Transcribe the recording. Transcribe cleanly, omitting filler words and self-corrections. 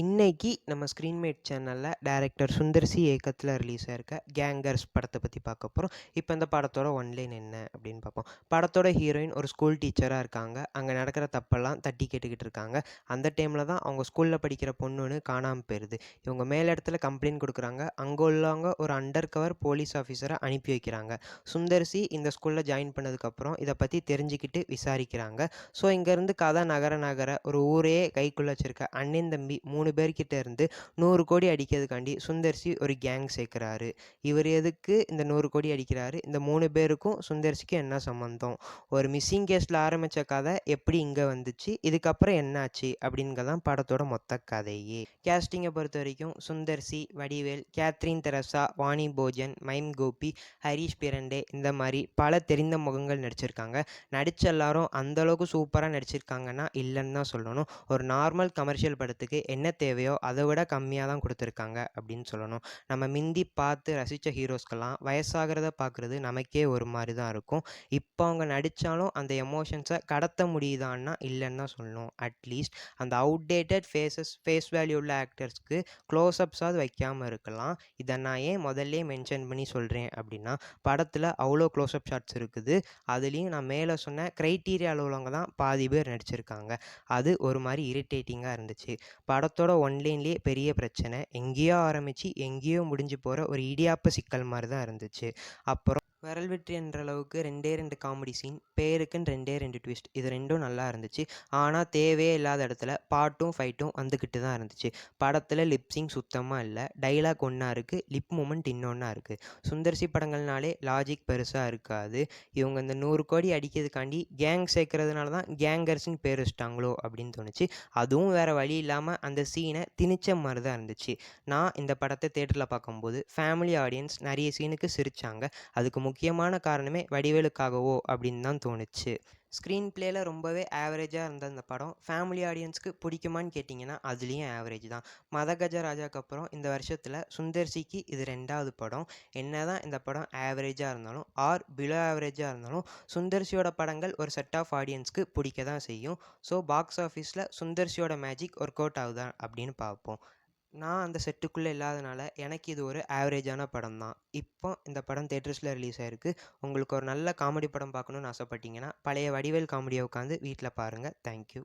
இன்னைக்கு நம்ம ஸ்க்ரீன்மேட் சேனல்ல டைரக்டர் சுந்தர் சி இயக்கத்துல ரிலீஸ் ஆயிருக்க கேங்கர்ஸ் படத்த பத்தி பார்க்க போறோம். இப்ப இந்த படத்தோட ஒன்லைன் என்ன அப்படின்னு பார்ப்போம். படத்தோட ஹீரோயின் ஒரு ஸ்கூல் டீச்சரா இருக்காங்க. அங்க நடக்கிற தப்பெல்லாம் தட்டி கேட்டுக்கிட்டு இருக்காங்க. அந்த டைம்ல தான் அவங்க ஸ்கூல்ல படிக்கிற பொண்ணு ஒண்ணு காணாம போயிருது. இவங்க மேல் இடத்துல கம்ப்ளைண்ட் குடுக்குறாங்க. அங்க உள்ளவங்க ஒரு அண்டர் கவர் போலீஸ் ஆஃபீஸர அனுப்பி வைக்கிறாங்க. சுந்தர் சி இந்த ஸ்கூல்ல ஜாயின் பண்ணதுக்கப்புறம் இத பத்தி தெரிஞ்சுக்கிட்டு விசாரிக்கிறாங்க. ஸோ இங்கேருந்து கதை நகர நகர ஒரு ஊரையே கைக்குள்ள வச்சிருக்க அண்ணன் தம்பி 3 பேர்கிட்ட இருந்து 100 கோடி அடிக்கிறதுக்காண்டி சுந்தர் சி ஒரு கேங் சேர்க்குறாரு. இவர் எதுக்கு இந்த 100 கோடி அடிக்கிறாரு? இந்த 3 பேருக்கும் சுந்தர் சிக்கும் என்ன சம்மந்தம்? ஒரு மிஸ்ஸிங் கேஸில் ஆரம்பித்த கதை எப்படி இங்கே வந்துச்சு? இதுக்கப்புறம் என்னாச்சு? அப்படிங்கிறது தான் படத்தோட மொத்த கதையே. கேஸ்டிங்கை பொறுத்த வரைக்கும் சுந்தர் சி, வடிவேல், கேத்ரின் தெரசா, வாணி போஜன், மைம் கோபி, ஹரிஷ் பிரண்டே இந்த மாதிரி பல தெரிந்த முகங்கள் நடிச்சிருக்காங்க. நடிச்ச எல்லாரும் அந்த அளவுக்கு சூப்பராக நடிச்சிருக்காங்கன்னா இல்லைன்னு தான் சொல்லணும். ஒரு நார்மல் கமர்ஷியல் படத்துக்கு என்ன தேவையோ அதை விட கம்மியாக தான் கொடுத்துருக்காங்க அப்படின்னு சொல்லணும். நம்ம மிந்தி பார்த்து ரசித்த ஹீரோஸ்க்கெல்லாம் வயசாகிறத பார்க்குறது நமக்கே ஒரு மாதிரி தான் இருக்கும். இப்போ அவங்க நடித்தாலும் அந்த எமோஷன்ஸை கடத்த முடியுதான்னா இல்லைன்னு தான் சொல்லணும். அட்லீஸ்ட் அந்த அவுடேட்டட் ஃபேஸ் வேல்யூ உள்ள ஆக்டர்ஸ்க்கு க்ளோஸ்அப்ஸாவது வைக்காமல் இருக்கலாம். இதை நான் ஏன் முதல்ல மென்ஷன் பண்ணி சொல்கிறேன் அப்படின்னா, படத்தில் அவ்வளோ க்ளோஸ்அப் ஷாட்ஸ் இருக்குது. அதுலேயும் நான் மேலே சொன்ன க்ரைட்டீரியாவில் உள்ளவங்க தான் பாதி பேர் நடிச்சிருக்காங்க. அது ஒரு மாதிரி இரிட்டேட்டிங்காக இருந்துச்சு. படத்தோட ஒன்லைன்லேயே பெரிய பிரச்சனை, எங்கேயோ ஆரம்பித்து எங்கேயோ முடிஞ்சு போகிற ஒரு இடியாப்ப சிக்கல் மாதிரி தான் இருந்துச்சு. அப்புறம் விரல் வெற்றி என்ற அளவுக்கு 2 காமெடி சீன், பேருக்குன்னு 2 ட்விஸ்ட், இது ரெண்டும் நல்லா இருந்துச்சு. ஆனால் தேவையே இல்லாத இடத்துல பாட்டும் ஃபைட்டும் வந்துக்கிட்டு தான் இருந்துச்சு. படத்தில் லிப்ஸிங் சுத்தமாக இல்லை. டைலாக் ஒன்றா இருக்குது, லிப் மூமெண்ட் இன்னொன்றா இருக்குது. சுந்தர்சி படங்கள்னாலே லாஜிக் பெருசாக இருக்காது. இவங்க இந்த 100 கோடி அடிக்கிறதுக்காண்டி கேங் சேர்க்கறதுனால தான் கேங்கர்ஸ்ன்னு பேர் வச்சிட்டாங்களோ அப்படின்னு தோணுச்சு. அதுவும் வேறு வழி இல்லாமல் அந்த சீனை திணிச்ச மாதிரி தான் இருந்துச்சு. நான் இந்த படத்தை தேட்டரில் பார்க்கும்போது ஃபேமிலி ஆடியன்ஸ் நிறைய சீனுக்கு சிரித்தாங்க. அதுக்கு முக்கியமான காரணமே வடிவேலுக்காகவோ அப்படின்னு தான் தோணுச்சு. ஸ்க்ரீன் பிளேயில் ரொம்பவே ஆவரேஜாக இருந்த அந்த படம் ஃபேமிலி ஆடியன்ஸ்க்கு பிடிக்குமான்னு கேட்டிங்கன்னா அதுலேயும் ஆவரேஜ் தான். மதகஜராஜாக்கு அப்புறம் இந்த வருஷத்தில் சுந்தர்சிக்கு இது 2வது படம். என்ன தான் இந்த படம் ஆவரேஜாக இருந்தாலும் ஆர் பிலோ ஆவரேஜாக இருந்தாலும் சுந்தர்சியோட படங்கள் ஒரு செட் ஆஃப் ஆடியன்ஸ்க்கு பிடிக்க தான் செய்யும். ஸோ பாக்ஸ் ஆஃபீஸில் சுந்தர்சியோட மேஜிக் ஒர்க் அவுட் ஆகுதா அப்படின்னு பார்ப்போம். நான் அந்த செட்டுக்குள்ளே இல்லாதனால எனக்கு இது ஒரு ஆவரேஜான படம் தான். இப்போ இந்த படம் தியேட்டர்ஸில் ரிலீஸ் ஆயிருக்கு. உங்களுக்கு ஒரு நல்ல காமெடி படம் பார்க்கணுன்னு ஆசைப்பட்டீங்கன்னா பழைய வடிவேல் காமெடியை உட்காந்து வீட்டில் பாருங்கள். தேங்க்யூ.